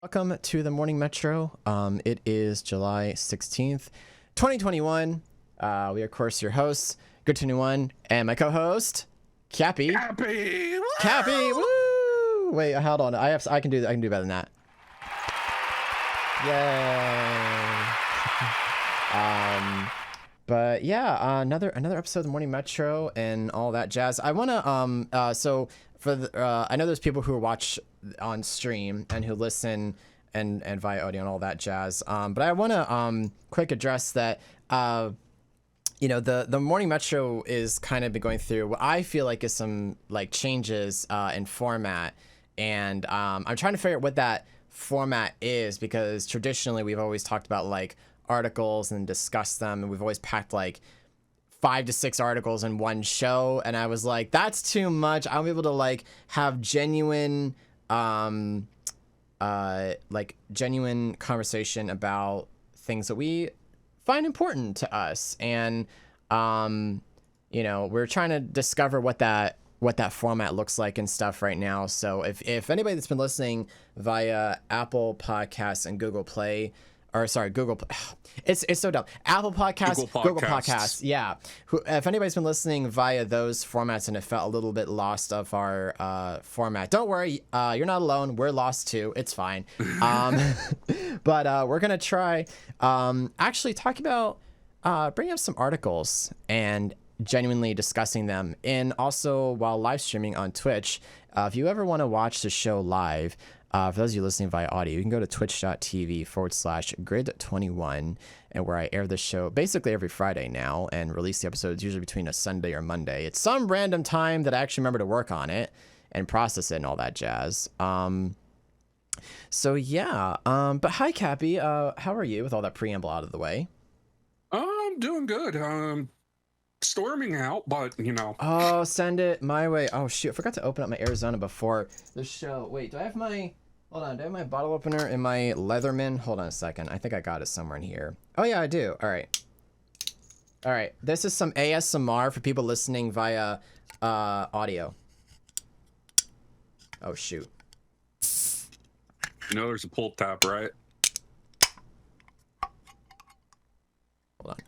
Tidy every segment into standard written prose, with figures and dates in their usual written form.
Welcome to the Morning Metro. It is July 16th, 2021. We are, of course, your hosts, Good21, and my co-host, Cappy. Cappy! Woo! Wait, hold on. I can do better than that. Yay! But yeah, another episode of the Morning Metro and all that jazz. I want to I know there's people who watch on stream and who listen and via audio and all that jazz. But I want to quick address that. The Morning Metro is kind of been going through what I feel like is some like changes in format, and I'm trying to figure out what that format is, because traditionally we've always talked about like articles and discussed them, and we've always packed like 5 to 6 articles in one show, and I was like, that's too much. I'll be able to like have genuine genuine conversation about things that we find important to us, and we're trying to discover what that format looks like and stuff right now. So if anybody that's been listening via Apple Podcasts and Google Play, or sorry, Google, it's so dumb. Apple Podcasts, Google Podcasts, yeah. If anybody's been listening via those formats and it felt a little bit lost of our format, don't worry, you're not alone. We're lost too. It's fine. But we're gonna try actually talking about bringing up some articles and genuinely discussing them, and also while live streaming on Twitch. If you ever want to watch the show live, for those of you listening via audio, you can go to twitch.tv/grid21, and where I air the show basically every Friday now and release the episodes usually between a Sunday or Monday. It's some random time that I actually remember to work on it and process it and all that jazz. So yeah, but hi Cappy, how are you with all that preamble out of the way? I'm doing good. Storming out, but Oh, send it my way. Oh shoot, I forgot to open up my Arizona before the show. Wait, do I have my bottle opener in my Leatherman? Hold on a second. I think I got it somewhere in here. Oh yeah, I do. All right. This is some ASMR for people listening via audio. Oh shoot. There's a pull tab, right? Hold on.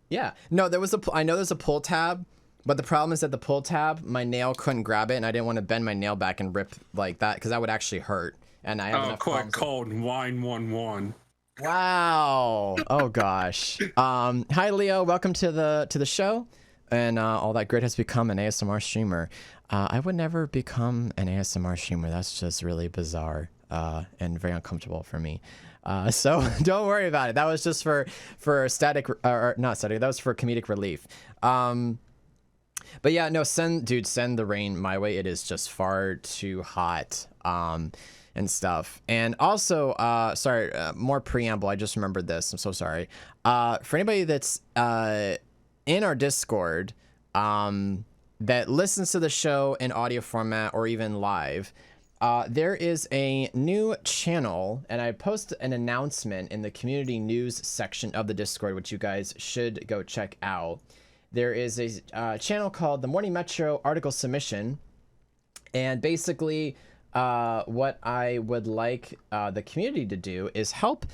Yeah, no, I know there's a pull tab, but the problem is that the pull tab, my nail couldn't grab it, and I didn't want to bend my nail back and rip like that, because that would actually hurt. And I have enough quick code 911. Wow. Oh gosh. Hi Leo, welcome to the show, and all that great has become an ASMR streamer. I would never become an ASMR streamer. That's just really bizarre and very uncomfortable for me. So don't worry about it. That was just for static, or not static. That was for comedic relief. But yeah, no, send the rain my way. It is just far too hot, and stuff. And also, sorry, more preamble. I just remembered this. I'm so sorry. For anybody that's in our Discord, that listens to the show in audio format or even live, there is a new channel, and I post an announcement in the community news section of the Discord, which you guys should go check out. There is a channel called the Morning Metro Article Submission, and basically what I would like the community to do is help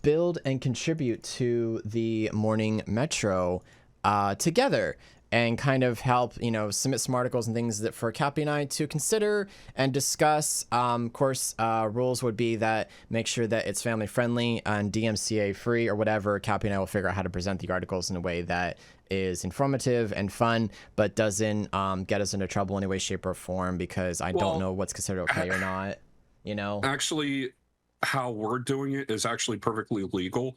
build and contribute to the Morning Metro together, and kind of help, submit some articles and things that for Cappy and I to consider and discuss. Of course, rules would be that make sure that it's family friendly and DMCA free or whatever. Cappy and I will figure out how to present the articles in a way that is informative and fun, but doesn't get us into trouble in any way, shape, or form, because I don't know what's considered okay or not, Actually, how we're doing it is actually perfectly legal.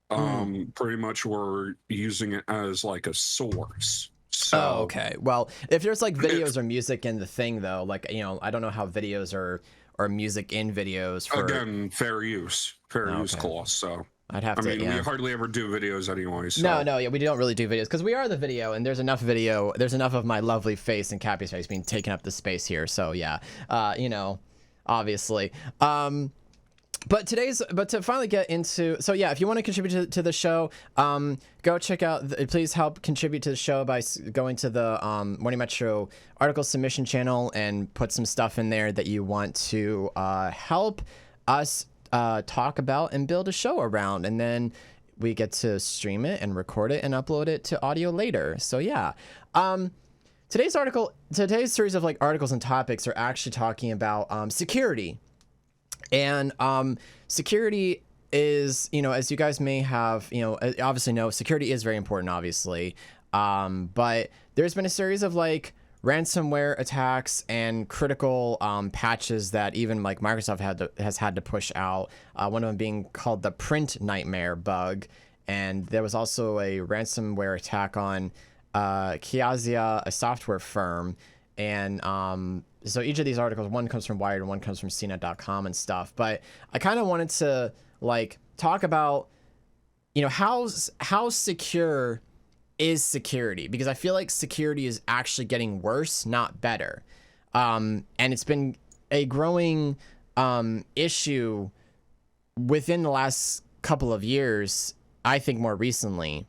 Pretty much we're using it as like a source. So, oh, okay. Well, if there's like videos or music in the thing, though, like, I don't know how videos or music in videos for... Again, fair use clause. So I'd have to. We hardly ever do videos anyway. So. No, yeah, we don't really do videos because we are the video, and there's enough of my lovely face and Cappy's face being taking up the space here. So yeah, obviously. but to finally get into, so yeah, if you want to contribute to the show, go check out please help contribute to the show by going to the Morning Metro article submission channel and put some stuff in there that you want to help us talk about and build a show around, and then we get to stream it and record it and upload it to audio later. So yeah, today's series of like articles and topics are actually talking about security. And security is, as you guys may have, obviously know, security is very important, obviously. But there's been a series of like ransomware attacks and critical patches that even like Microsoft has had to push out. One of them being called the print nightmare bug. And there was also a ransomware attack on Kiazia, a software firm. And so each of these articles, one comes from Wired and one comes from CNET.com and stuff. But I kind of wanted to like talk about, how secure is security, because I feel like security is actually getting worse, not better. And it's been a growing issue within the last couple of years, I think more recently.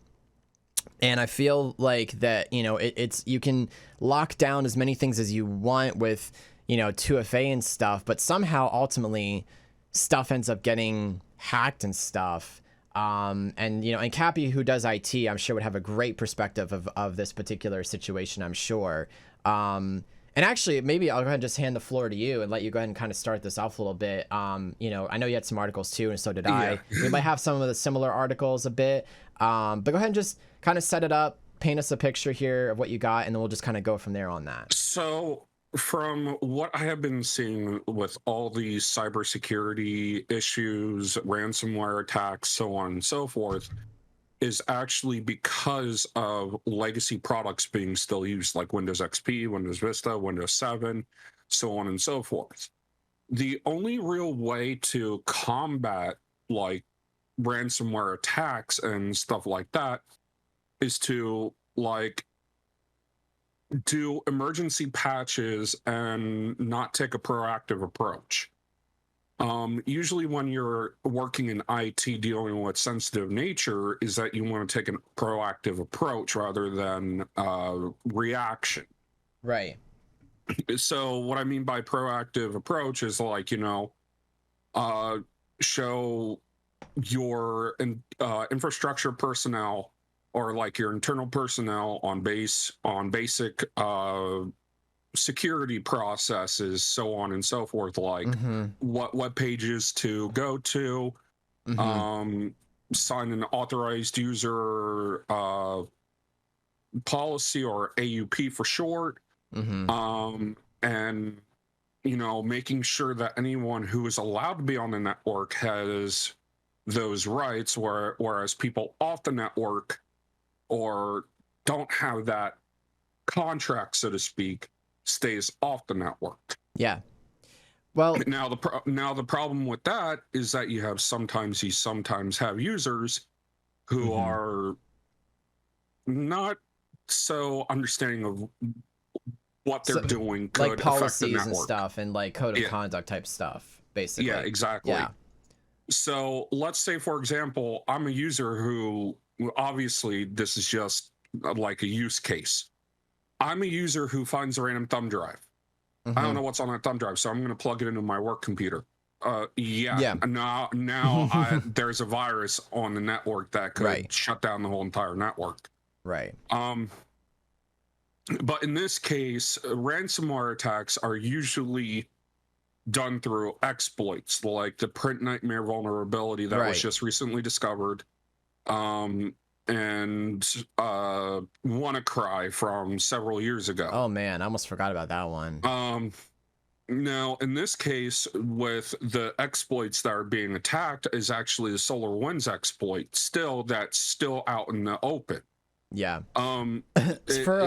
And I feel like that, it's you can lock down as many things as you want with, 2FA and stuff, but somehow ultimately stuff ends up getting hacked and stuff. And Cappy, who does IT, I'm sure would have a great perspective of this particular situation, I'm sure. And actually, maybe I'll go ahead and just hand the floor to you and let you go ahead and kind of start this off a little bit. I know you had some articles too, and so did I. We might have some of the similar articles a bit. But go ahead and just kind of set it up, paint us a picture here of what you got, and then we'll just kind of go from there on that. So from what I have been seeing with all these cybersecurity issues, ransomware attacks, so on and so forth, is actually because of legacy products being still used, like Windows XP, Windows Vista, Windows 7, so on and so forth. The only real way to combat like ransomware attacks and stuff like that is to like do emergency patches and not take a proactive approach. Usually when you're working in IT dealing with sensitive nature is that you want to take a proactive approach rather than reaction. Right. So what I mean by proactive approach is like, show your infrastructure personnel or like your internal personnel on basic security processes, so on and so forth, like what pages to go to, sign an authorized user policy, or AUP for short, and making sure that anyone who is allowed to be on the network has those rights, whereas people off the network or don't have that contract, so to speak, stays off the network. Yeah. Well, now the problem with that is that you sometimes have users who are not so understanding of what they're doing, could like policies affect the and stuff, and like code of conduct type stuff, basically. Yeah, exactly. Yeah. So let's say, for example, I'm a user who, obviously this is just like a use case. I'm a user who finds a random thumb drive. I don't know what's on that thumb drive, so I'm going to plug it into my work computer. Now there's a virus on the network that could shut down the whole entire network. Right. But in this case, ransomware attacks are usually done through exploits, like the print nightmare vulnerability that was just recently discovered, and WannaCry from several years ago. Oh man, I almost forgot about that one. Now, in this case, with the exploits that are being attacked, is actually the SolarWinds exploit, that's still out in the open. Yeah. For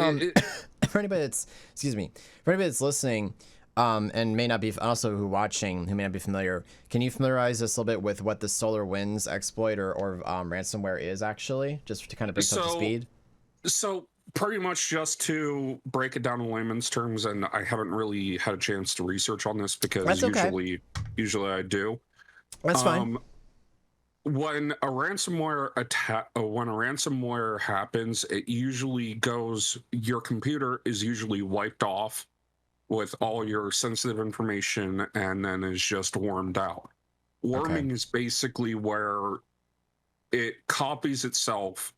anybody that's listening, and may not be also who may not be familiar, can you familiarize us a little bit with what the SolarWinds exploit or ransomware is actually, just to kind of bring us up to speed? So pretty much just to break it down in layman's terms, and I haven't really had a chance to research on this because usually I do. That's fine. When a ransomware attack, when a ransomware happens, it usually goes. Your computer is usually wiped off with all your sensitive information, and then is just wormed out. Okay. Worming is basically where it copies itself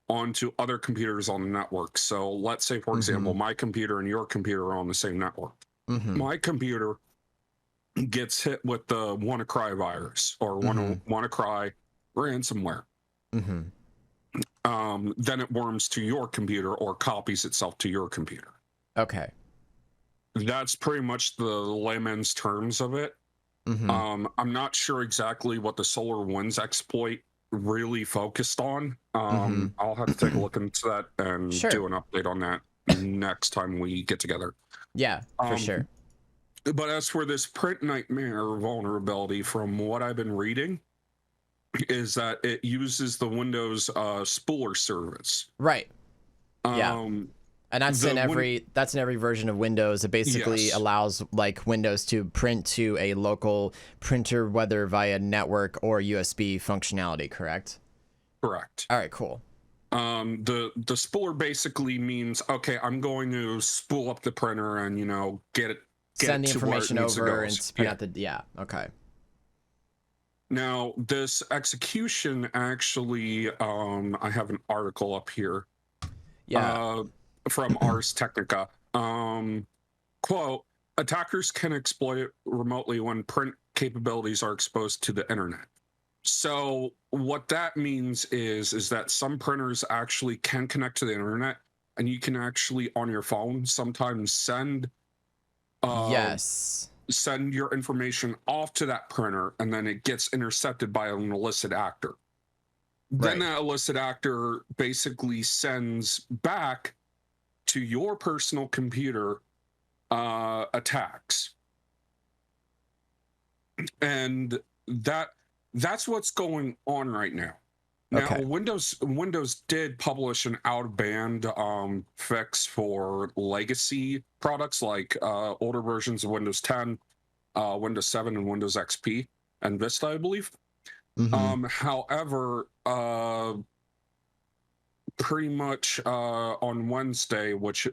onto other computers on the network. So let's say, for example, my computer and your computer are on the same network. My computer gets hit with the WannaCry virus or WannaCry ransomware. Then it worms to your computer or copies itself to your computer. Okay. That's pretty much the layman's terms of it. I'm not sure exactly what the SolarWinds exploit really focused on. I'll have to take a look into that and do an update on that next time we get together. Yeah, for sure. But as for this Print Nightmare vulnerability, from what I've been reading, is that it uses the Windows spooler service. Right. Yeah. And that's in every version of Windows. It basically allows like Windows to print to a local printer, whether via network or USB functionality, correct? Correct. All right, cool. The spooler basically means, okay, I'm going to spool up the printer and, you know, send the information over and print out the okay. Now this execution actually, I have an article up here. From Ars Technica. Quote, attackers can exploit it remotely when print capabilities are exposed to the internet. So what that means is that some printers actually can connect to the internet, and you can actually on your phone sometimes send your information off to that printer, and then it gets intercepted by an illicit actor. Then that illicit actor basically sends back to your personal computer attacks, and that's what's going on right now. Now, Windows did publish an out-of-band fix for legacy products like older versions of Windows 10, Windows 7, and Windows XP and Vista, I believe. However, pretty much on Wednesday, which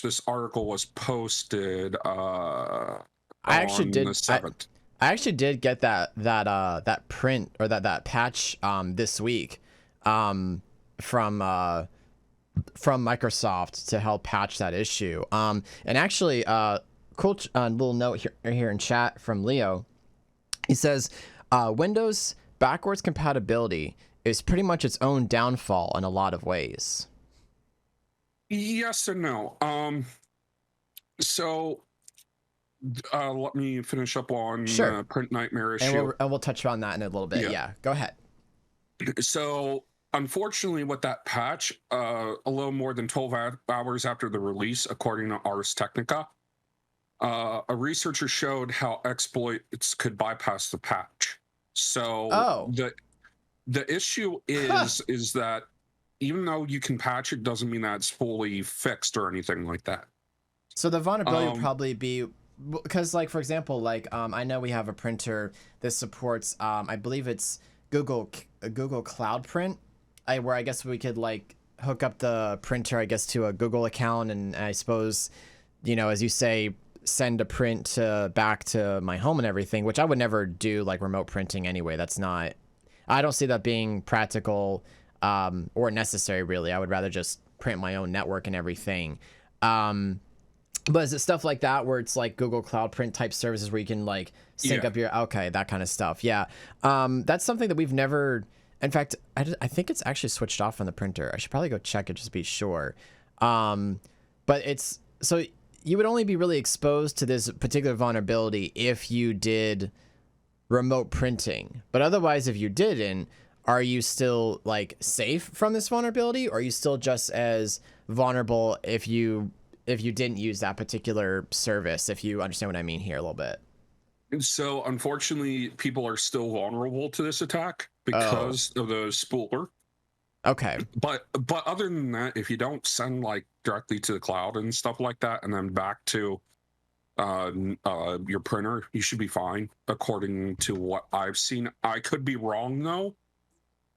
this article was posted I actually did get that print or that patch this week from Microsoft to help patch that issue. And actually cool little note here in chat from Leo. He says Windows backwards compatibility is pretty much its own downfall in a lot of ways. Yes and no. So let me finish up on Print Nightmare issue. And we'll touch on that in a little bit. Yeah, go ahead. So unfortunately, with that patch, a little more than 12 hours after the release, according to Ars Technica, a researcher showed how exploits could bypass the patch. So the issue is that even though you can patch it, doesn't mean that it's fully fixed or anything like that. So the vulnerability would probably be because, like, for example, like I know we have a printer that supports I believe it's Google Cloud Print, where I guess we could like hook up the printer, I guess, to a Google account, and I suppose, you know, as you say, send a print back to my home and everything, which I would never do, like remote printing anyway. I don't see that being practical or necessary, really. I would rather just print my own network and everything. But is it stuff like that where it's like Google Cloud Print type services where you can like sync up your that kind of stuff? Yeah. That's something that we've never. In fact, I think it's actually switched off on the printer. I should probably go check it just to be sure. But it's so you would only be really exposed to this particular vulnerability if you did remote printing. But otherwise, if you didn't, are you still like safe from this vulnerability, or are you still just as vulnerable if you didn't use that particular service, if you understand what I mean here a little bit? So unfortunately, people are still vulnerable to this attack because of the spooler. Okay. But other than that, if you don't send like directly to the cloud and stuff like that, and then back to your printer, you should be fine according to what I've seen. I could be wrong though.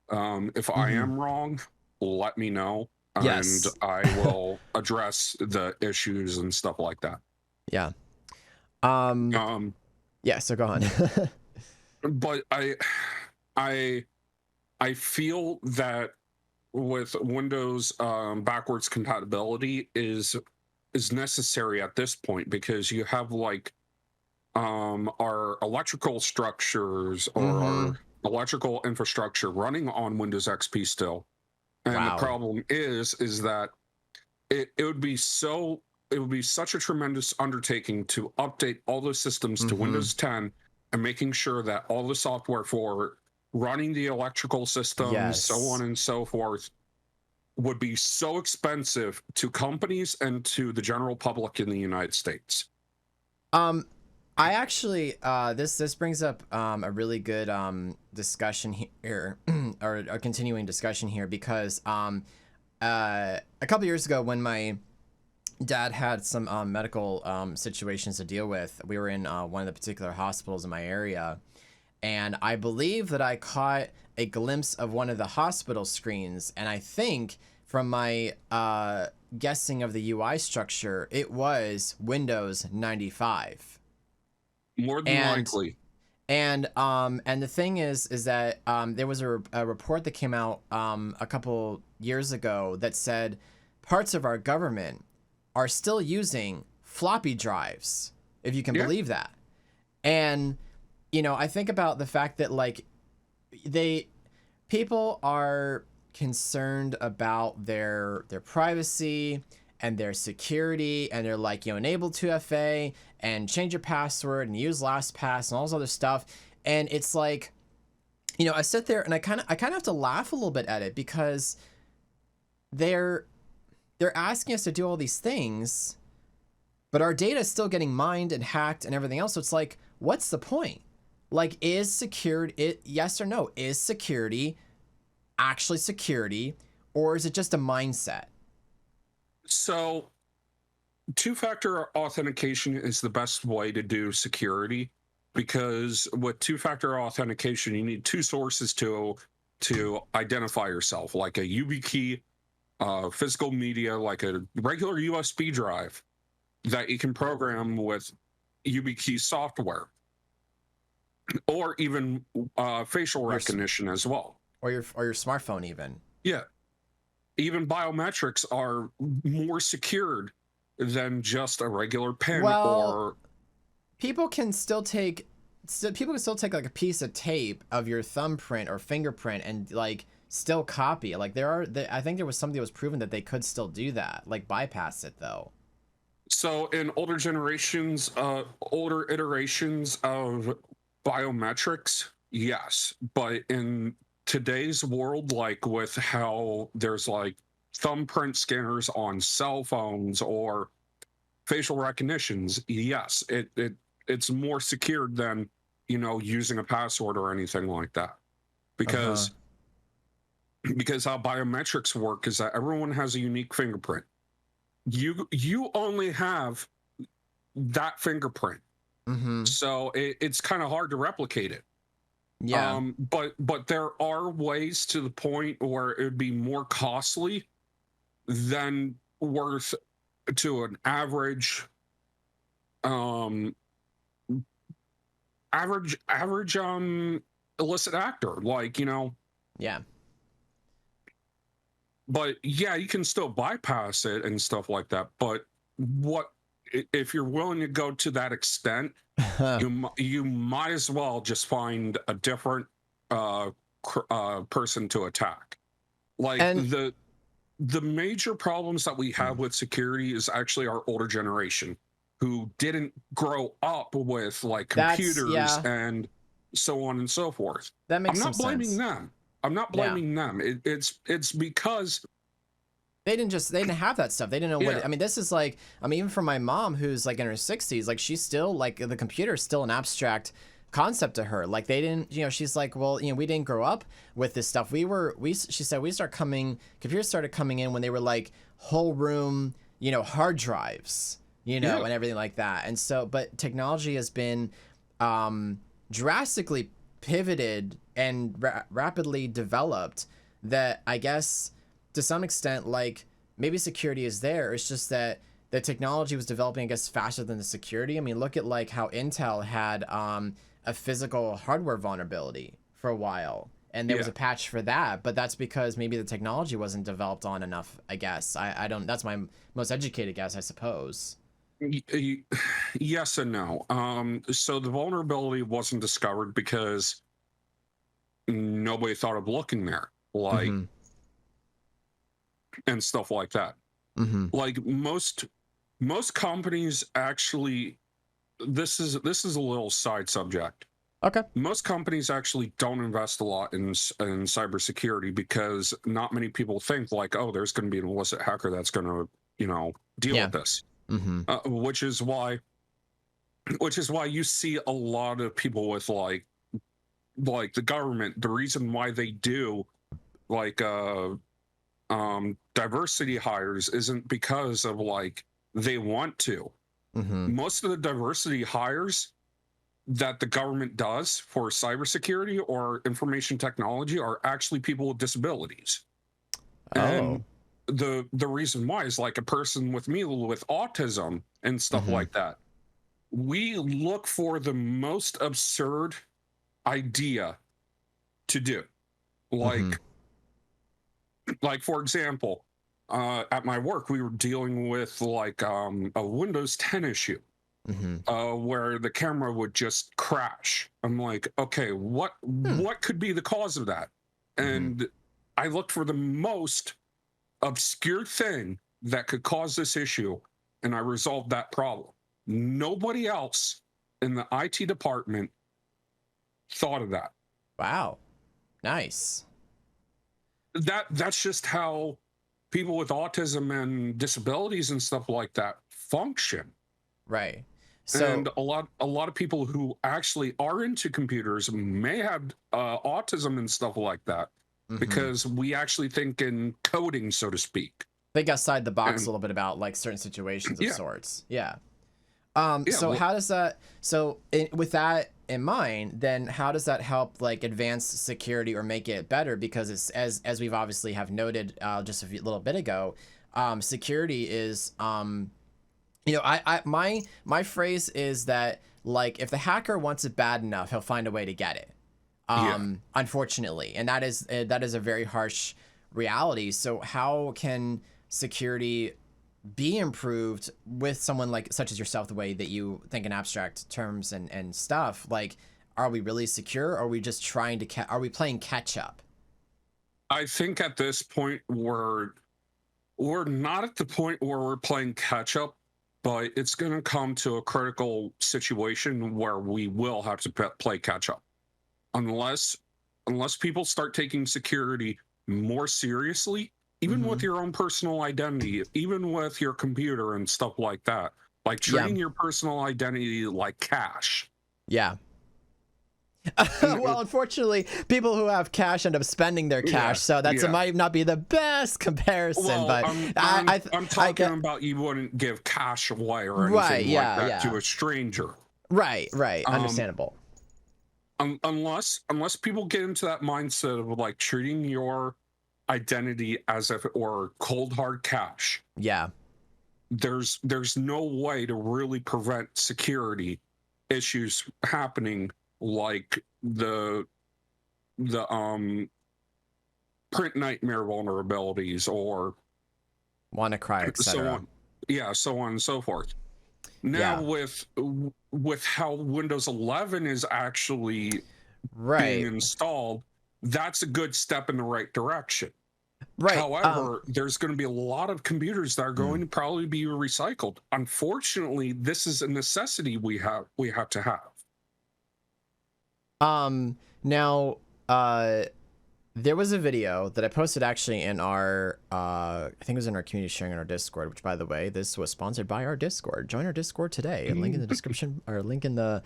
If I Mm-hmm. am wrong, let me know, and Yes. I will address the issues and stuff like that. Yeah. Um, Um, yeah, so go on. but I I feel that with Windows backwards compatibility is necessary at this point, because you have like our electrical structures or Mm-hmm. our electrical infrastructure running on Windows XP still. And the Wow. problem is that it would be such a tremendous undertaking to update all those systems to Mm-hmm. Windows 10, and making sure that all the software for running the electrical systems, so on Yes. and so forth, would be so expensive to companies and to the general public in the United States. Um, I actually, this brings up a really good discussion here, or a continuing discussion here, because a couple years ago, when my dad had some medical situations to deal with, we were in one of the particular hospitals in my area, and I believe that I caught a glimpse of one of the hospital screens, and I think from my guessing of the UI structure, it was Windows 95. More than And likely. and the thing is that there was a report that came out a couple years ago that said parts of our government are still using floppy drives, if you can Yeah. believe that. And you know, I think about the fact that like people are concerned about their privacy and their security, and they're like, you know, enable 2FA and change your password and use LastPass and all this other stuff. And it's like, you know, I sit there and I kind of have to laugh a little bit at it, because they're asking us to do all these things, but our data is still getting mined and hacked and everything else. So it's like, what's the point? Like, is security, yes or no, is security actually security, or is it just a mindset? So, two-factor authentication is the best way to do security, because with two-factor authentication, you need two sources to identify yourself, like a YubiKey, physical media, like a regular USB drive that you can program with YubiKey software, or even facial recognition as well. Or your smartphone even. Yeah. Even biometrics are more secured than just a regular pen. Well, or people can still take like a piece of tape of your thumbprint or fingerprint and like still copy it. Like I think there was something that was proven that they could still do that, like bypass it though. So in older generations, older iterations of biometrics, yes. But in today's world, like with how there's like thumbprint scanners on cell phones or facial recognitions, yes, it's more secured than, you know, using a password or anything like that. Because because how biometrics work is that everyone has a unique fingerprint. You only have that fingerprint. Mm-hmm. So it's kind of hard to replicate it. Yeah. But there are ways to the point where it would be more costly than worth to an average illicit actor, like, you know. Yeah. But yeah, you can still bypass it and stuff like that. But what if you're willing to go to that extent? You might as well just find a different person to attack. Like, and the major problems that we have with security is actually our older generation, who didn't grow up with like computers and so on and so forth. That makes I'm not blaming sense. them. I'm not blaming them. It's because they didn't have that stuff. They didn't know what. I mean, this is like, I mean, even for my mom, who's like in her 60s, like she's still like, the computer is still an abstract concept to her. Like they didn't, you know, she's like, well, you know, we didn't grow up with this stuff. She said computers started coming in when they were like whole room, you know, hard drives, you know, and everything like that. And so, but technology has been drastically pivoted and rapidly developed that I guess to some extent, like maybe security is there. It's just that the technology was developing, I guess, faster than the security. I mean, look at like how Intel had a physical hardware vulnerability for a while, and there was a patch for that, but that's because maybe the technology wasn't developed on enough, I guess. I don't, that's my most educated guess, I suppose. Yes and no. So the vulnerability wasn't discovered because nobody thought of looking there, like, and stuff like that. Like most companies actually, this is a little side subject. Okay. Most companies actually don't invest a lot in cybersecurity because not many people think like, oh, there's going to be an illicit hacker that's going to, you know, deal with this. Which is why you see a lot of people with like the government. The reason why they do like diversity hires isn't because of like they want to. Most of the diversity hires that the government does for cybersecurity or information technology are actually people with disabilities. And the reason why is like a person with me with autism and stuff like that. We look for the most absurd idea to do. Like for example, at my work, we were dealing with like a Windows 10 issue. Where the camera would just crash. I'm like, okay, what could be the cause of that? And I looked for the most obscure thing that could cause this issue, and I resolved that problem. Nobody else in the IT department thought of that. Wow. Nice. That's just how people with autism and disabilities and stuff like that function. Right. So, and a lot of people who actually are into computers may have autism and stuff like that because we actually think in coding, so to speak. Think outside the box a little bit about like certain situations of sorts. So how does that? So with that in mind, then how does that help like advance security or make it better? Because it's as we've obviously have noted just a little bit ago, security is you know, my phrase is that like if the hacker wants it bad enough, he'll find a way to get it. Unfortunately, and that is a very harsh reality. So how can security be improved with someone like such as yourself, the way that you think in abstract terms and stuff? Like, are we really secure? Or are we just trying to are we playing catch up? I think at this point we're not at the point where we're playing catch up. But it's going to come to a critical situation where we will have to play catch up, unless people start taking security more seriously, even with your own personal identity, even with your computer and stuff like that, like treating your personal identity like cash. Yeah. Well, unfortunately, people who have cash end up spending their cash, so that might not be the best comparison. Well, but I'm talking about you wouldn't give cash away or anything like that to a stranger. Right. Understandable. Unless people get into that mindset of like treating your identity as if it were cold hard cash. Yeah. There's no way to really prevent security issues happening, like the print nightmare vulnerabilities or WannaCry, etc. So on and so forth. Now with how Windows 11 is actually being installed, that's a good step in the right direction. Right. However, there's going to be a lot of computers that are going to probably be recycled. Unfortunately, this is a necessity we have to have. Now, there was a video that I posted actually in our, I think it was in our community sharing on our Discord, which by the way, this was sponsored by our Discord. Join our Discord today. Link in the description or link in the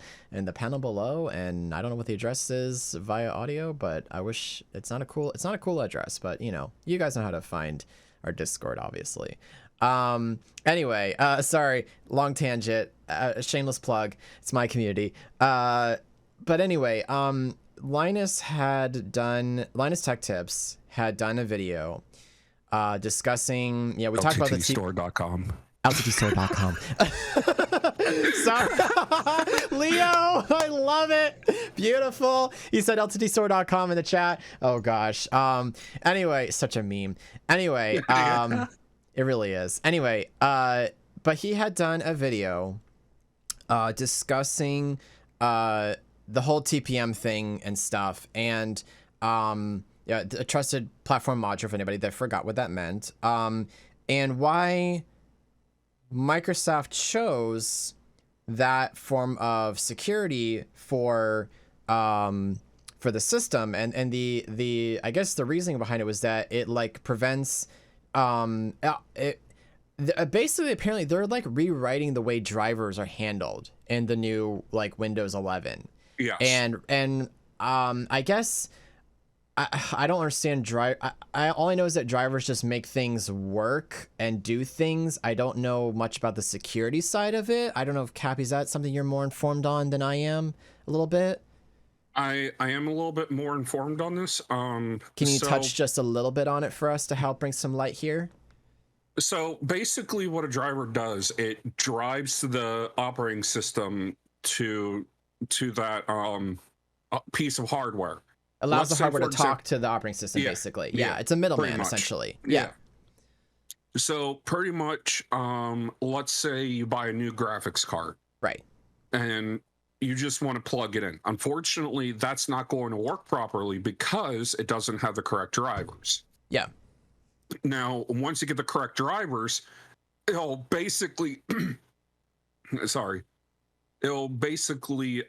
panel below. And I don't know what the address is via audio, but I wish it's not a cool address, but you know, you guys know how to find our Discord, obviously. Anyway, sorry, long tangent, shameless plug. It's my community. But anyway, Linus Tech Tips had done a video discussing, we talked about the LTTstore.com. LTTstore.com. Sorry. Leo, I love it. Beautiful. He said LTTstore.com in the chat. Oh gosh. Anyway, such a meme. Anyway, it really is. Anyway, but he had done a video discussing the whole TPM thing and stuff, and a trusted platform module for anybody that forgot what that meant, and why Microsoft chose that form of security for the system, and the I guess the reasoning behind it was that it like prevents basically apparently they're like rewriting the way drivers are handled in the new like Windows 11. Yes. And I guess I don't understand all I know is that drivers just make things work and do things. I don't know much about the security side of it. I don't know if Cappy, is that something you're more informed on than I am a little bit? I am a little bit more informed on this. Can you touch just a little bit on it for us to help bring some light here? So basically what a driver does, it drives the operating system to that piece of hardware. Allows the hardware to talk to the operating system, basically. Yeah, it's a middleman, essentially. Yeah. So pretty much, let's say you buy a new graphics card. Right. And you just want to plug it in. Unfortunately, that's not going to work properly because it doesn't have the correct drivers. Yeah. Now, once you get the correct drivers, it'll basically, it'll basically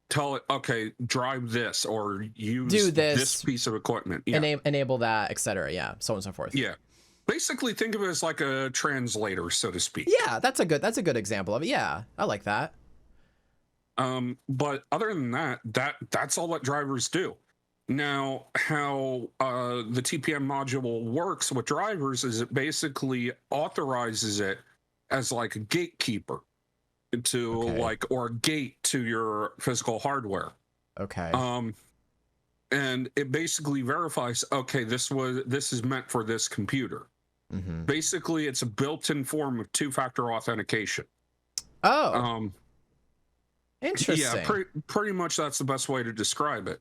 tell it, okay, drive this or use this piece of equipment. Yeah. Enable that, etc. Yeah, so on and so forth. Yeah. Basically, think of it as like a translator, so to speak. Yeah, that's a good example of it. Yeah, I like that. But other than that's all that drivers do. Now, how the TPM module works with drivers is it basically authorizes it as like a gatekeeper to or a gate to your physical hardware. Okay. And it basically verifies, okay, this is meant for this computer. Mm-hmm. Basically, it's a built-in form of two-factor authentication. Oh. Interesting. Yeah, pretty much that's the best way to describe it.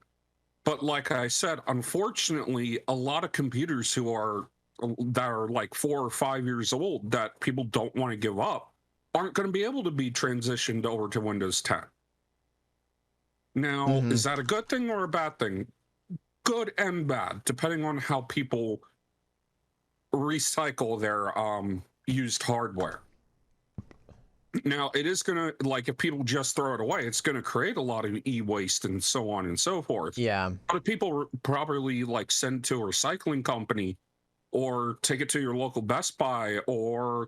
But like I said, unfortunately, a lot of computers that are like 4 or 5 years old that people don't want to give up aren't going to be able to be transitioned over to Windows 10. Now, is that a good thing or a bad thing? Good and bad, depending on how people recycle their used hardware. Now, it is going to, like, if people just throw it away, it's going to create a lot of e-waste and so on and so forth. Yeah. But if people probably, like, send to a recycling company or take it to your local Best Buy or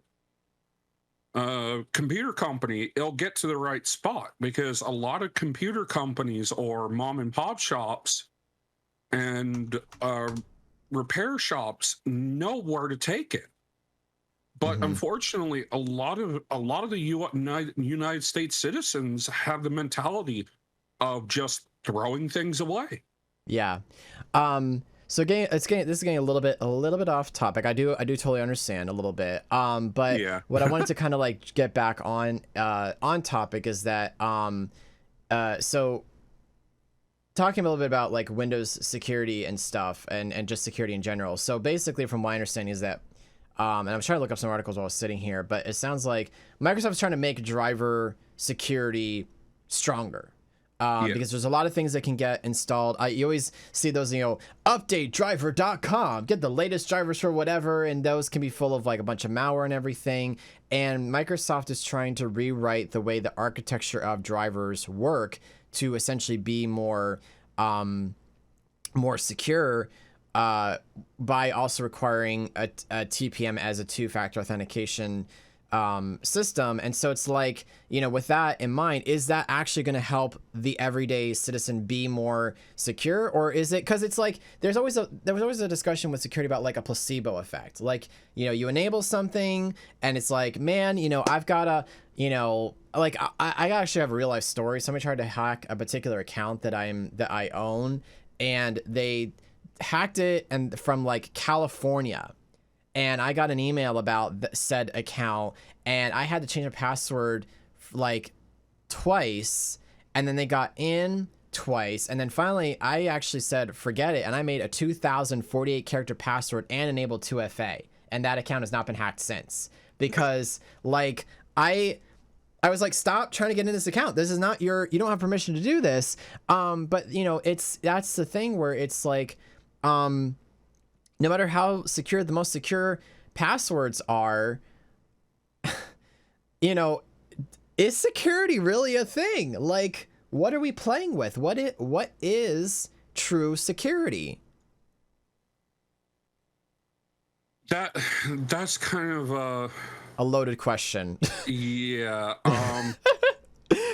a computer company, it'll get to the right spot because a lot of computer companies or mom and pop shops and repair shops know where to take it. But unfortunately, a lot of the United States citizens have the mentality of just throwing things away. Yeah. So this is getting a little bit off topic. I do totally understand a little bit. But yeah. What I wanted to kind of like get back on topic is that so talking a little bit about like Windows security and stuff and just security in general. So basically, from my understanding is that and I'm trying to look up some articles while I was sitting here, but it sounds like Microsoft's trying to make driver security stronger. Because there's a lot of things that can get installed. You always see those, updatedriver.com, get the latest drivers for whatever, and those can be full of like a bunch of malware and everything. And Microsoft is trying to rewrite the way the architecture of drivers work to essentially be more secure, by also requiring a TPM as a two-factor authentication system. And so it's like, you know, with that in mind, is that actually going to help the everyday citizen be more secure? Or is it, because it's like there was always a discussion with security about like a placebo effect. Like, you know, you enable something and it's like, man, you know, I've got to, you know, like I actually have a real life story. Somebody tried to hack a particular account that I own, and they hacked it and from like California. And I got an email about said account, and I had to change a password like twice, and then they got in twice, and then finally I actually said forget it, and I made a 2048 character password and enabled 2FA, and that account has not been hacked since, because like I was like, stop trying to get in this account. This is not you don't have permission to do this. But you know, that's the thing where it's like, no matter how secure the most secure passwords are, you know, is security really a thing? Like, what are we playing with? What is true security? That's kind of a loaded question. Yeah.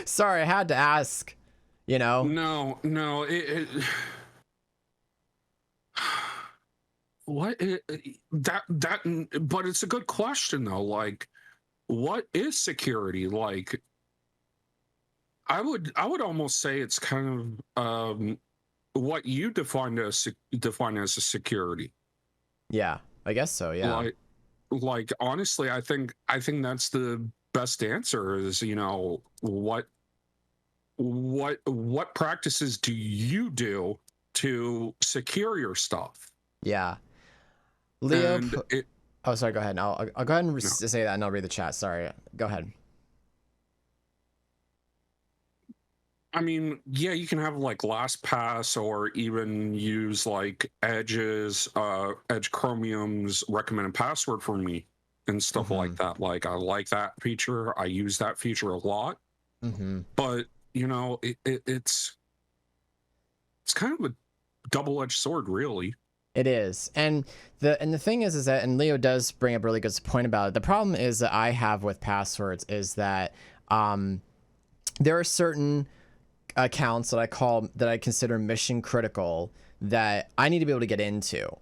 Sorry, I had to ask. You know. No. What but it's a good question though. Like, what is security? Like, I would almost say it's kind of what you define as a security. Yeah, I guess so. Yeah. Like honestly, I think that's the best answer. Is, you know, what practices do you do to secure your stuff? Yeah. Leo, oh, sorry, go ahead. I'll go ahead and say that, and I'll read the chat. Sorry, go ahead. I mean, yeah, you can have like LastPass, or even use like Edge Chromium's recommended password for me and stuff like that. Like, I like that feature. I use that feature a lot. But you know, it's kind of a double-edged sword, really. It is. And the thing is that, and Leo does bring up a really good point about it. The problem is that I have with passwords is that there are certain accounts that I consider mission critical that I need to be able to get into.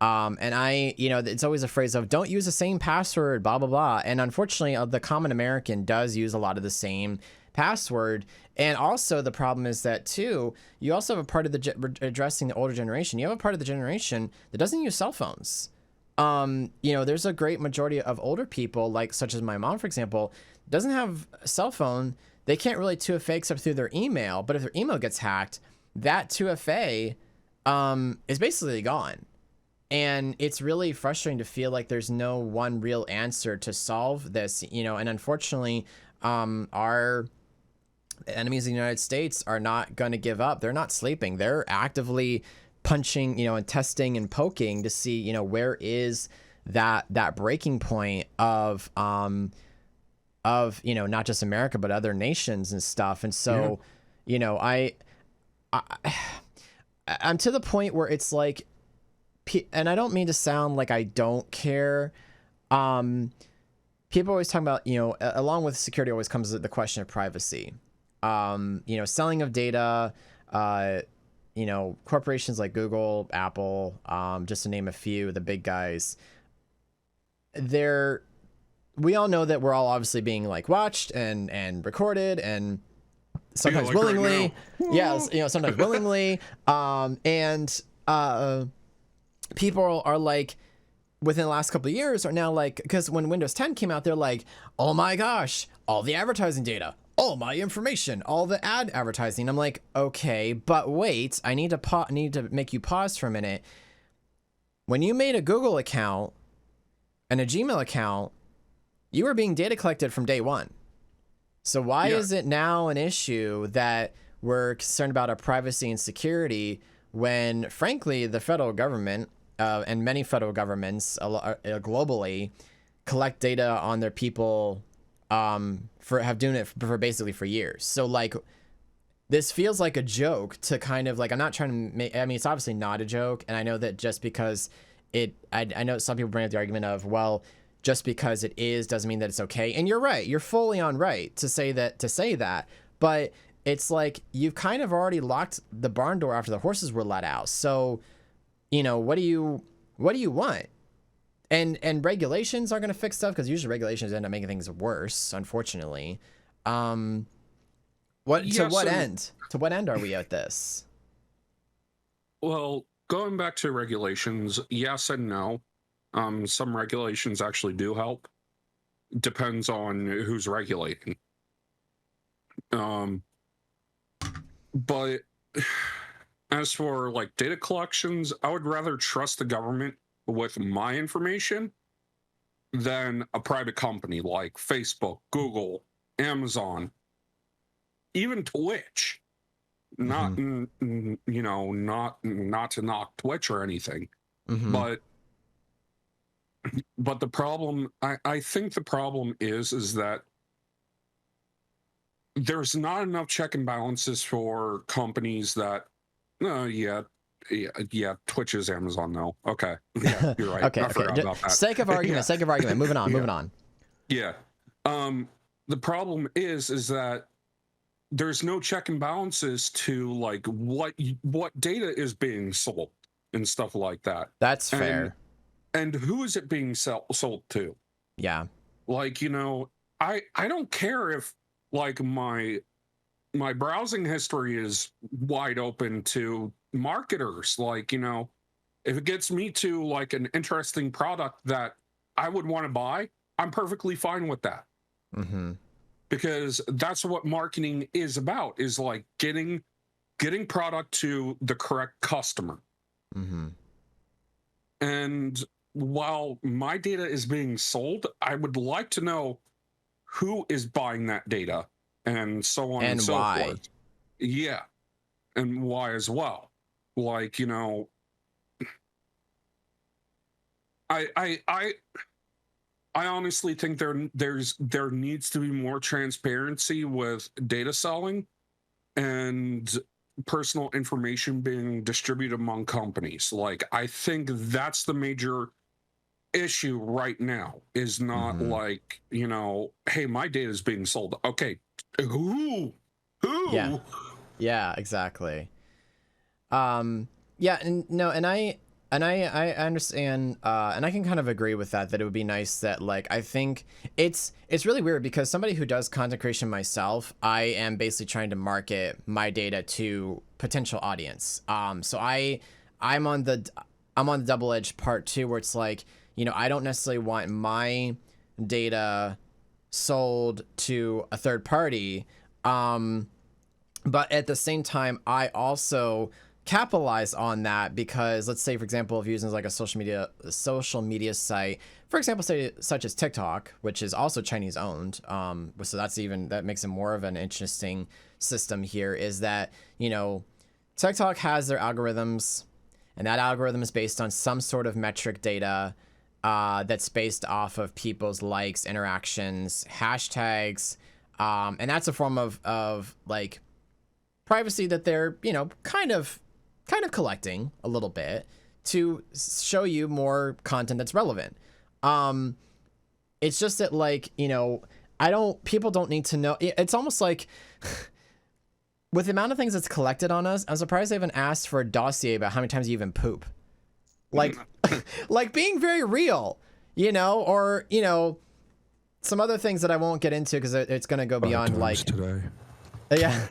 And you know, it's always a phrase of don't use the same password, blah, blah, blah. And unfortunately, the common American does use a lot of the same password. And also the problem is that too, you also have a part of addressing the older generation. You have a part of the generation that doesn't use cell phones. You know, there's a great majority of older people, like such as my mom, for example, doesn't have a cell phone. They can't really 2FA except through their email. But if their email gets hacked, that 2FA is basically gone. And it's really frustrating to feel like there's no one real answer to solve this, you know, and unfortunately, our enemies in the United States are not going to give up. They're not sleeping. They're actively punching, you know, and testing and poking to see, you know, where is that breaking point of, you know, not just America, but other nations and stuff. And so, you know, I'm to the point where it's like, and I don't mean to sound like I don't care. People always talk about, you know, along with security always comes the question of privacy. You know, selling of data, you know, corporations like Google, Apple, just to name a few, the big guys, we all know that we're all obviously being like watched and recorded, and sometimes like willingly. Right, yes, you know, sometimes willingly. And people are like, within the last couple of years are now like, because when Windows 10 came out, they're like, oh my gosh, all the advertising data, all my information, all the ad advertising. I'm like, okay, but wait, I need to make you pause for a minute. When you made a Google account and a Gmail account, you were being data collected from day one. So why is it now an issue that we're concerned about our privacy and security when, frankly, the federal government and many federal governments globally collect data on their people have doing it for basically for years. So like, this feels like a joke to kind of like, I'm not trying to make, I mean, it's obviously not a joke. And I know that just because I know some people bring up the argument of, well, just because it is doesn't mean that it's okay. And you're right. You're fully on right to say that. But it's like you've kind of already locked the barn door after the horses were let out. So, you know, what do you want? And regulations are going to fix stuff, because usually regulations end up making things worse, unfortunately. To what end are we at this? Well, going back to regulations, yes and no. Some regulations actually do help. Depends on who's regulating. But as for like data collections, I would rather trust the government with my information than a private company like Facebook, Google, Amazon, even Twitch. Not you know, not to knock Twitch or anything, but the problem, I think the problem is that there's not enough check and balances for companies that yeah, Twitch is Amazon though. Okay. Yeah, you're right. Okay. I forgot about that. Sake of argument. Moving on. Yeah. The problem is that there's no check and balances to like what data is being sold and stuff like that. That's fair. And who is it being sold to? Yeah. Like, you know, I don't care if like my browsing history is wide open to marketers. Like, you know, if it gets me to like an interesting product that I would want to buy, I'm perfectly fine with that. Because that's what marketing is about, is like getting product to the correct customer. And while my data is being sold, I would like to know who is buying that data and so on and so why. forth. Yeah. And why as well. Like, you know, I honestly think there needs to be more transparency with data selling and personal information being distributed among companies. Like, I think that's the major issue right now, is not like, you know, hey, my data is being sold. Okay, who? Yeah, exactly. Yeah, and no, and I understand, and I can kind of agree with that it would be nice that, like, I think it's really weird, because somebody who does content creation myself, I am basically trying to market my data to potential audience. So I'm on the double-edged part too, where it's like, you know, I don't necessarily want my data sold to a third party, but at the same time, I also capitalize on that, because let's say, for example, if you're using like a social media site, for example, say such as TikTok, which is also Chinese owned, so that makes it more of an interesting system here, is that, you know, TikTok has their algorithms, and that algorithm is based on some sort of metric data that's based off of people's likes, interactions, hashtags, and that's a form of like privacy that they're, you know, kind of collecting a little bit to show you more content that's relevant. It's just that, like, you know, people don't need to know. It's almost like with the amount of things that's collected on us, I'm surprised they haven't asked for a dossier about how many times you even poop. Like, like being very real, you know, or, you know, some other things that I won't get into, because it's going to go beyond like today. Yeah,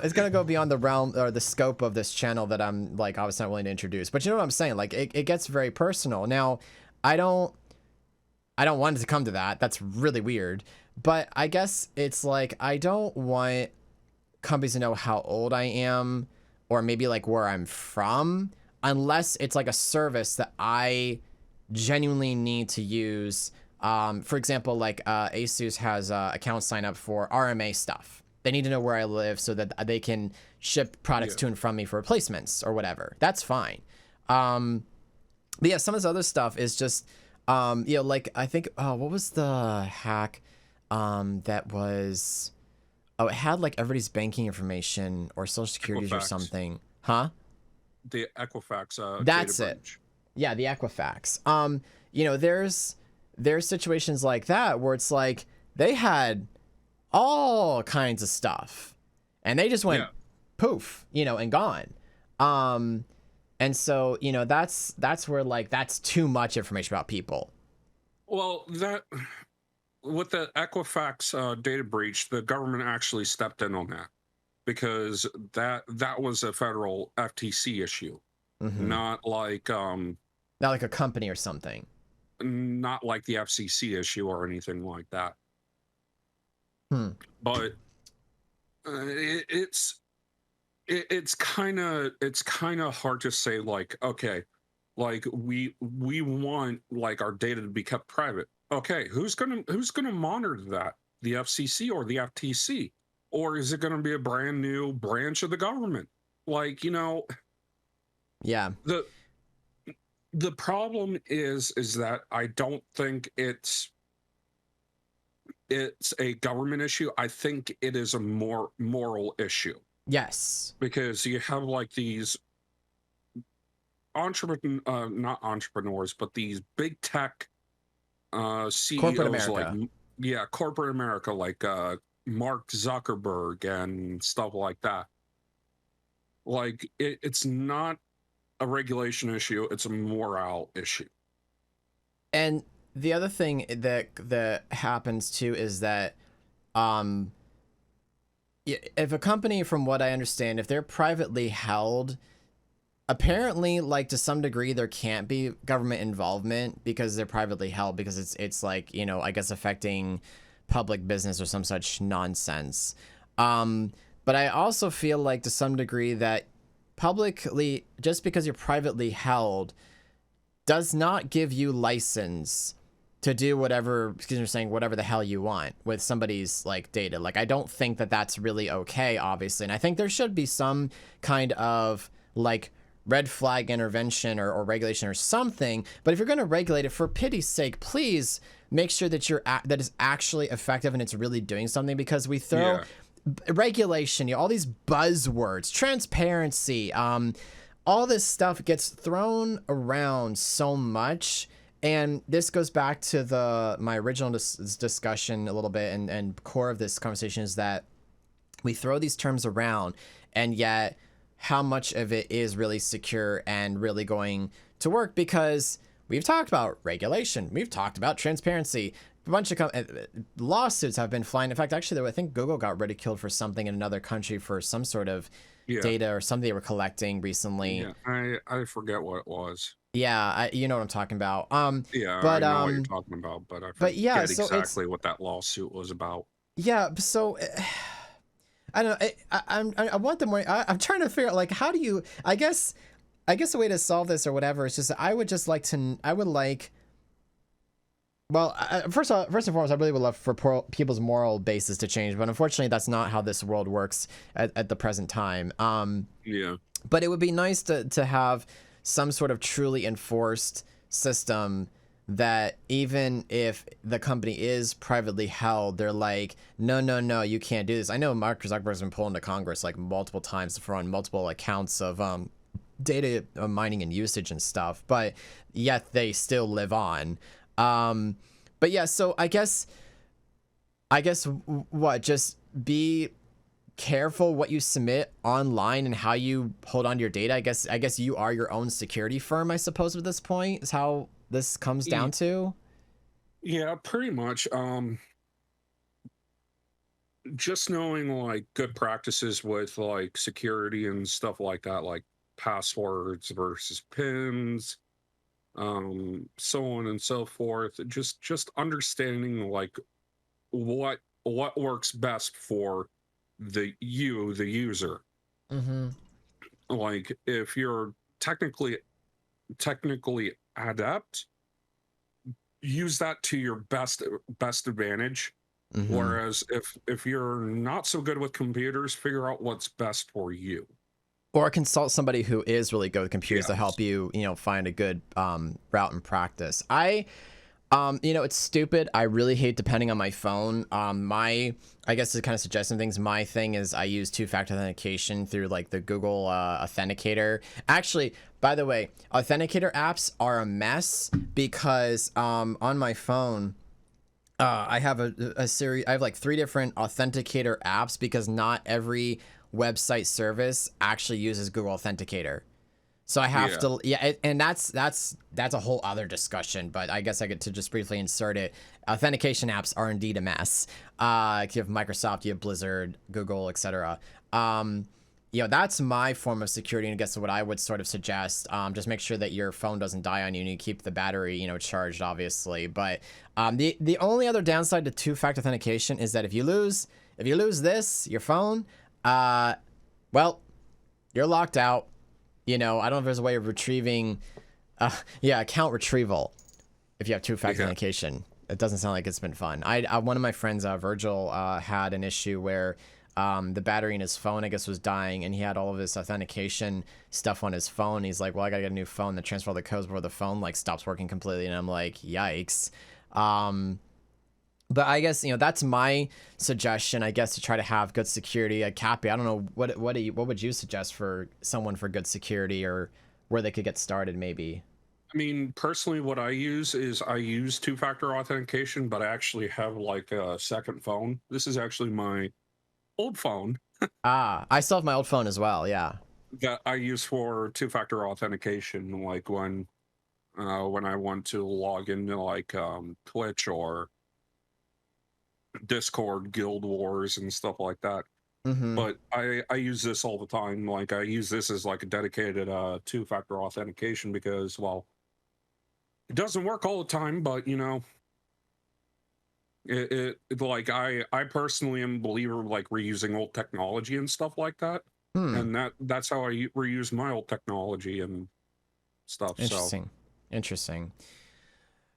it's gonna go beyond the realm or the scope of this channel that I'm like obviously not willing to introduce. But you know what I'm saying? Like it gets very personal. Now, I don't want it to come to that. That's really weird. But I guess it's like I don't want companies to know how old I am, or maybe like where I'm from, unless it's like a service that I genuinely need to use. For example, like ASUS has account sign up for RMA stuff. They need to know where I live so that they can ship products to and from me for replacements or whatever. That's fine. But yeah, some of this other stuff is just, you know, like I think, what was the hack that was, it had like everybody's banking information or social securities or something. Huh? The Equifax. That's it. Yeah, the Equifax. You know, there's there's situations like that where it's like they had all kinds of stuff and they just went poof, you know, and gone. And so, you know, that's where like that's too much information about people. Well, that with the Equifax data breach, the government actually stepped in on that because that was a federal FTC issue, not like not like a company or something, not like the FCC issue or anything like that. But it's kind of hard to say, like, okay, like we want like our data to be kept private. Okay, who's gonna monitor that? The FCC or the FTC? Or is it gonna be a brand new branch of the government? Like, you know, yeah. The problem is that I don't think it's a government issue. I think it is a more moral issue. Yes. Because you have like these not entrepreneurs, but these big tech CEOs, corporate America. Like corporate America, like Mark Zuckerberg and stuff like that. Like it's not a regulation issue, it's a morale issue. And the other thing that happens too is that if a company, from what I understand, if they're privately held, apparently, like to some degree, there can't be government involvement because they're privately held, because it's like, you know, I guess affecting public business or some such nonsense. But I also feel like to some degree that publicly, just because you're privately held, does not give you license to do whatever, excuse me for saying, whatever the hell you want with somebody's like data. Like, I don't think that that's really okay, obviously. And I think there should be some kind of like red flag intervention or regulation or something. But if you're going to regulate it, for pity's sake, please make sure that that is actually effective and it's really doing something, because we throw regulation, you know, all these buzzwords, transparency, all this stuff gets thrown around so much. And this goes back to my original discussion a little bit, and core of this conversation is that we throw these terms around, and yet how much of it is really secure and really going to work, because we've talked about regulation, we've talked about transparency, a bunch of lawsuits have been flying. In fact, actually, I think Google got ridiculed for something in another country for some sort of data or something they were collecting recently. Yeah, I forget what it was. Yeah, you know what I'm talking about. Yeah, but I know what you're talking about, but I forget exactly what that lawsuit was about. Yeah, so I don't know. I want the more. I'm trying to figure out, like, how do you? I guess a way to solve this or whatever is just, I would just like to. I would like. Well, first and foremost, I really would love for people's moral basis to change, but unfortunately, that's not how this world works at the present time. Yeah. But it would be nice to have some sort of truly enforced system that even if the company is privately held, they're like, no, you can't do this. I know Mark Zuckerberg's been pulled into Congress like multiple times for on multiple accounts of data mining and usage and stuff, but yet they still live on. But yeah, so I guess what, just be careful what you submit online and how you hold on to your data. I guess you are your own security firm, I suppose, at this point is how this comes down to. Yeah, pretty much. Just knowing like good practices with like security and stuff like that, like passwords versus pins, so on and so forth. Just understanding like what works best for the user. Like if you're technically adept, use that to your best advantage. Whereas if you're not so good with computers, figure out what's best for you, or consult somebody who is really good with computers to help you, find a good route and practice. It's stupid. I really hate depending on my phone. I guess to kind of suggest some things, my thing is I use two-factor authentication through like the Google Authenticator. Actually, by the way, authenticator apps are a mess because on my phone, I have a series. I have like 3 different authenticator apps because not every website service actually uses Google Authenticator. So I have to, and that's a whole other discussion. But I guess I get to just briefly insert it. Authentication apps are indeed a mess. You have Microsoft, you have Blizzard, Google, etc. That's my form of security, and I guess what I would sort of suggest. Just make sure that your phone doesn't die on you, and you keep the battery, charged, obviously. But the only other downside to two-factor authentication is that if you lose your phone, well, you're locked out. I don't know if there's a way of retrieving, account retrieval if you have two-factor authentication. It doesn't sound like it's been fun. One of my friends, Virgil, had an issue where the battery in his phone, I guess, was dying, and he had all of his authentication stuff on his phone. He's like, well, I gotta get a new phone to transfer all the codes before the phone stops working completely. And I'm like, yikes. But I guess, that's my suggestion, I guess, to try to have good security. Cappy, I don't know, what would you suggest for someone for good security, or where they could get started, maybe? I mean, personally, what I use is I use two-factor authentication, but I actually have like a second phone. This is actually my old phone. I still have my old phone as well, yeah. That I use for two-factor authentication, like when I want to log into like Twitch or Discord, Guild Wars, and stuff like that. But I use this all the time. Like I use this as like a dedicated two-factor authentication because, well, it doesn't work all the time, but it like I personally am a believer of like reusing old technology and stuff like that. And that's how I reuse my old technology and stuff. Interesting.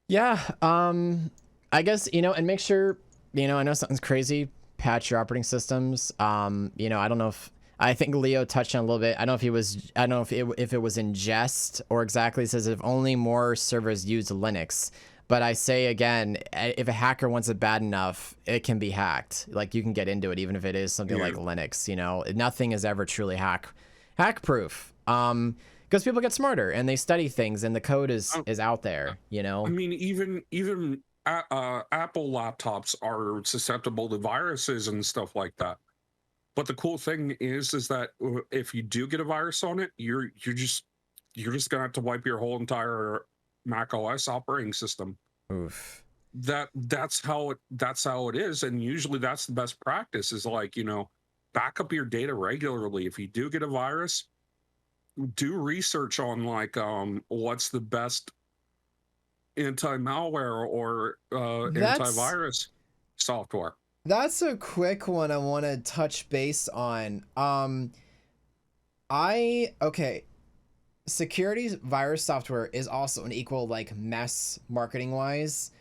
Yeah. I guess, and make sure, I know something's crazy, patch your operating systems. I don't know if, I think Leo touched on a little bit. I don't know if it was in jest or exactly. It says if only more servers use Linux. But I say again, if a hacker wants it bad enough, it can be hacked. Like, you can get into it, even if it is something like Linux. Nothing is ever truly hack proof. Because people get smarter and they study things, and the code is out there. I mean, even Apple laptops are susceptible to viruses and stuff like that. But the cool thing is that if you do get a virus on it, you're just gonna have to wipe your whole entire Mac OS operating system. Oof. That's how it is, and usually that's the best practice. Is like, back up your data regularly. If you do get a virus, do research on like what's the best anti-malware or antivirus software. That's a quick one I want to touch base on. Security's virus software is also an equal like mess marketing wise.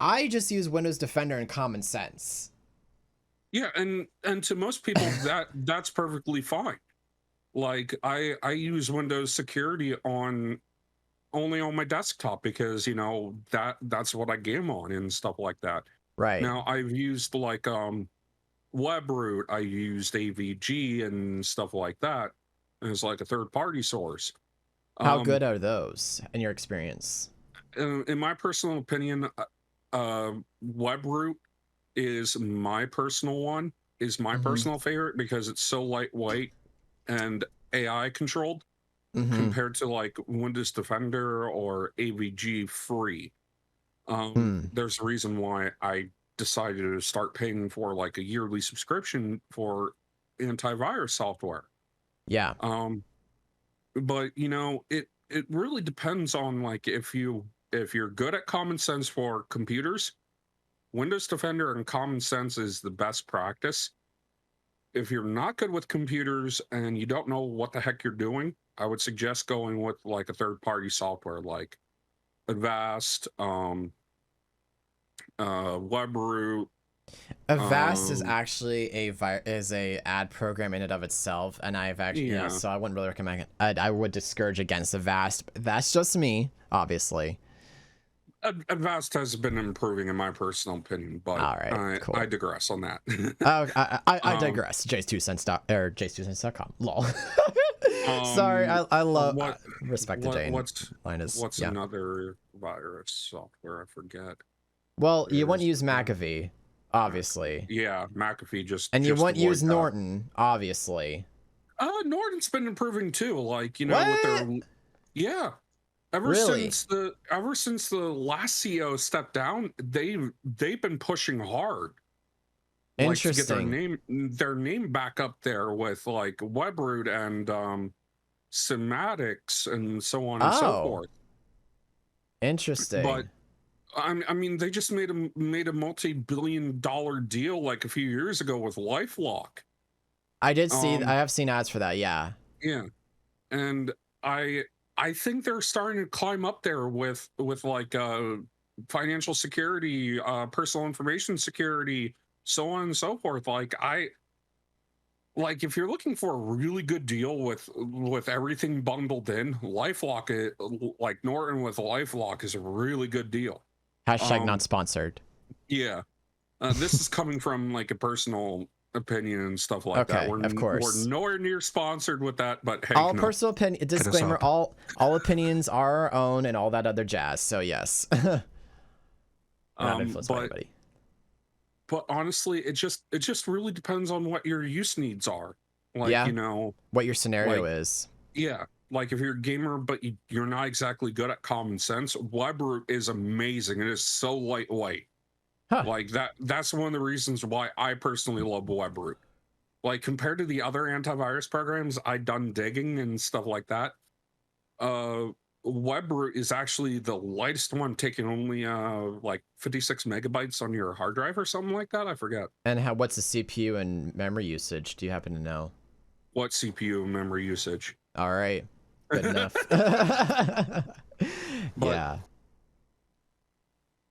I just use Windows Defender and Common Sense. Yeah, and to most people that's perfectly fine. Like I use Windows Security only on my desktop because that's what I game on and stuff like that. Right. Now I've used like WebRoot, I used AVG and stuff like that as like a third-party source. How good are those in your experience? In my personal opinion, WebRoot is my personal one, is my personal favorite because it's so lightweight and AI controlled compared to like Windows Defender or AVG free. There's a reason why I decided to start paying for like a yearly subscription for antivirus software. Yeah. But it really depends on like if you're good at Common Sense for computers, Windows Defender and Common Sense is the best practice. If you're not good with computers and you don't know what the heck you're doing, I would suggest going with like a third-party software like Avast, WebRoot. Avast is actually a ad program in and of itself, and I've actually so I wouldn't really recommend it. I would discourage against Avast. That's just me, obviously. Advanced has been improving in my personal opinion, but All right, I cool. digress on that. Oh, I um, digress. Jace2cents.com. Lol. Sorry, um, I love what respect to Jane. what's Linus. what's Yeah. another virus software? I forget. Well, you wouldn't There's use McAfee, obviously, yeah, McAfee and you just wouldn't use avoid that. Norton, obviously. Norton's been improving too. Like with their What? yeah. Really? Ever since the last CEO stepped down, they've been pushing hard, like to get Interesting. their name back up there with like Webroot and Sematics and so on and so Oh, forth. But interesting. I mean, they just made a multi-billion-dollar deal like a few years ago with LifeLock. I did see. I Um, have seen ads for that. Yeah. yeah, and I think they're starting to climb up there with like financial security, personal information security, so on and so forth. Like if you're looking for a really good deal with everything bundled in, LifeLock like Norton with LifeLock is a really good deal. Hashtag not Um, sponsored. yeah, this is coming from like a personal opinion and stuff like that. Okay, of We're course. nowhere near sponsored with that, but hey, All personal opinion. hit us Disclaimer: up. all opinions are our own, and all that other jazz. So yes, we're not influenced by But anybody. honestly, it just really depends on what your use needs are. Like Yeah. What your scenario like is. yeah, like if you're a gamer but you're not exactly good at common sense, Webroot is amazing. It is so lightweight. Huh. Like that's one of the reasons why I personally love Webroot. Like compared to the other antivirus programs I done digging and stuff like that, uh Webroot is actually the lightest one, taking only like 56 megabytes on your hard drive or something like that. I forget And what's the CPU and memory usage? Do you happen to know? what CPU and memory usage. All right. Good enough. but Yeah.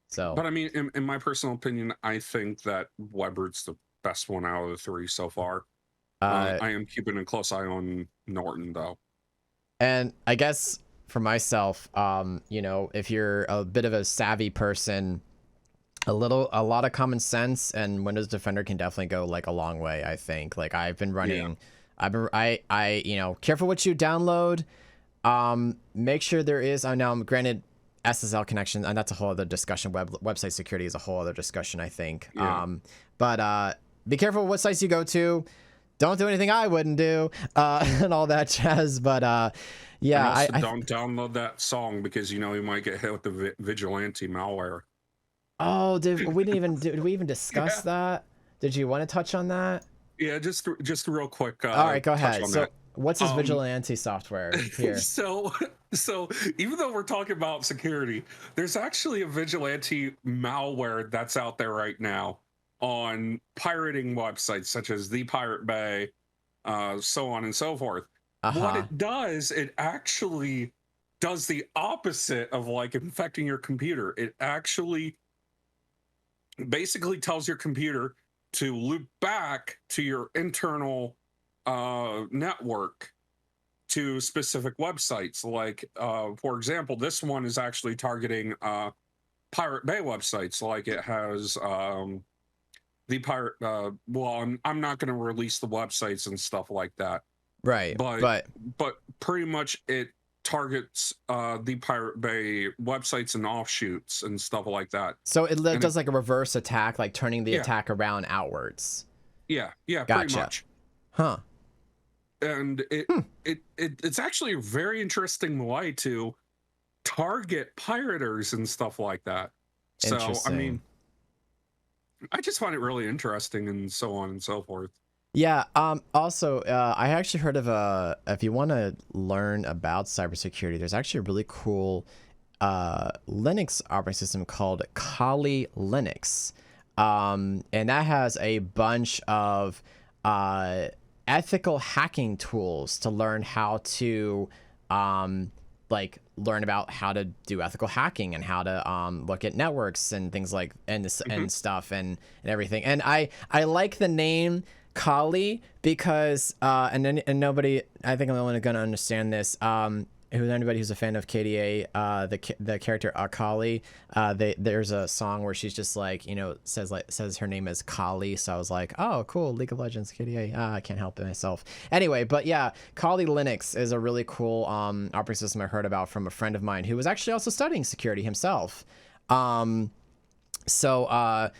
So, but I mean, in my personal opinion, I think that Webroot's the best one out of the three so far. uh, I am keeping a close eye on Norton though. and I guess for myself, if you're a bit of a savvy person, a lot of common sense and Windows Defender can definitely go like a long way. I think like I've been Yeah. running, careful what you download. Make sure there is. I know, granted, SSL connection, and that's a whole other discussion. Website security is a whole other discussion, I think. Yeah. But be careful what sites you go to. Don't do anything I wouldn't do, and all that jazz. But yeah, And also don't download that song because you might get hit with the vigilante malware. Oh, did we even discuss Yeah. that? Did you want to touch on that? Yeah, just real quick. All right, go touch ahead. on So, that. what's this vigilante software here? So even though we're talking about security, there's actually a vigilante malware that's out there right now on pirating websites such as the Pirate Bay, so on and so forth. What Uh-huh. it does, it actually does the opposite of like infecting your computer. It actually basically tells your computer to loop back to your internal network to specific websites. Like, for example, this one is actually targeting Pirate Bay websites. Like it has the pirate. Well, I'm not going to release the websites and stuff like that, Right. but pretty much it targets the Pirate Bay websites and offshoots and stuff like that. So it And does like a reverse attack, like turning the Yeah. attack around outwards. yeah, pretty Gotcha. much. Huh. And it's actually a very interesting way to target pirators and stuff like that. So I Interesting. mean, I just find it really interesting and so on and so forth. Yeah. Also, I actually heard of if you want to learn about cybersecurity, there's actually a really cool Linux operating system called Kali Linux. And that has a bunch of ethical hacking tools to learn how to learn about how to do ethical hacking and how to look at networks and things like and stuff and everything. And I like the name Kali because and nobody, I think I'm the only one gonna understand this. anybody who's a fan of KDA, the character Akali, there's a song where she's just like, says her name is Kali. So I was like, oh, cool, League of Legends KDA. I can't help it myself. Anyway, but yeah, Kali Linux is a really cool operating system I heard about from a friend of mine who was actually also studying security himself. So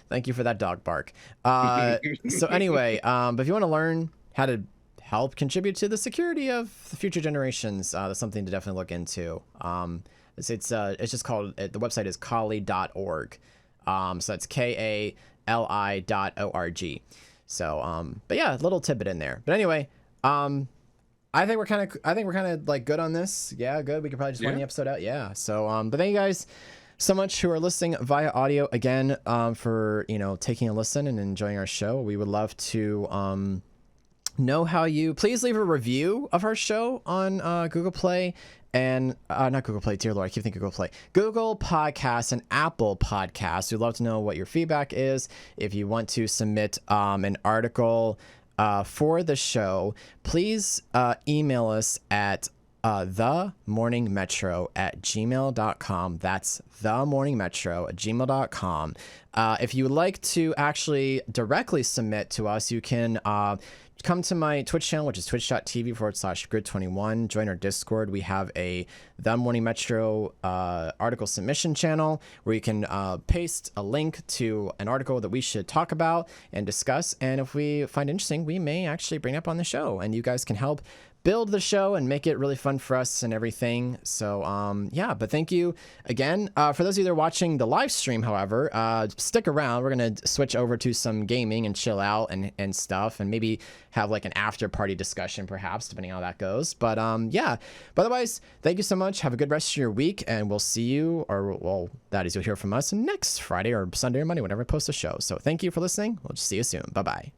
thank you for that dog bark. So anyway, but if you want to learn how to help contribute to the security of the future generations, that's something to definitely look into. It's just called, the website is kali.org. So that's KALI.org. So but yeah, a little tidbit in there. But anyway, I think we're kind of like good on this. Yeah, good. We could probably just wind the episode out. Yeah. So but thank you guys so much who are listening via audio again, for taking a listen and enjoying our show. We would love to know how you please leave a review of our show on Google Play and not Google Play, dear Lord, I keep thinking Google Play, Google Podcasts and Apple Podcasts. We'd love to know what your feedback is. If you want to submit an article for the show, please email us at themorningmetro@gmail.com. That's themorningmetro@gmail.com. If you would like to actually directly submit to us, you can come to my Twitch channel, which is twitch.tv/grid21. Join our Discord. We have a The Morning Metro article submission channel where you can paste a link to an article that we should talk about and discuss. And if we find interesting, we may actually bring it up on the show, and you guys can help build the show and make it really fun for us and everything. So yeah, but thank you again. For those of you that are watching the live stream, however, stick around. We're gonna switch over to some gaming and chill out and stuff, and maybe have like an after party discussion perhaps, depending on how that goes. But yeah, but otherwise, thank you so much. Have a good rest of your week, and we'll see you, or well, that is, you'll hear from us next Friday or Sunday or Monday, whenever I post a show. So thank you for listening. We'll just see you soon. Bye bye.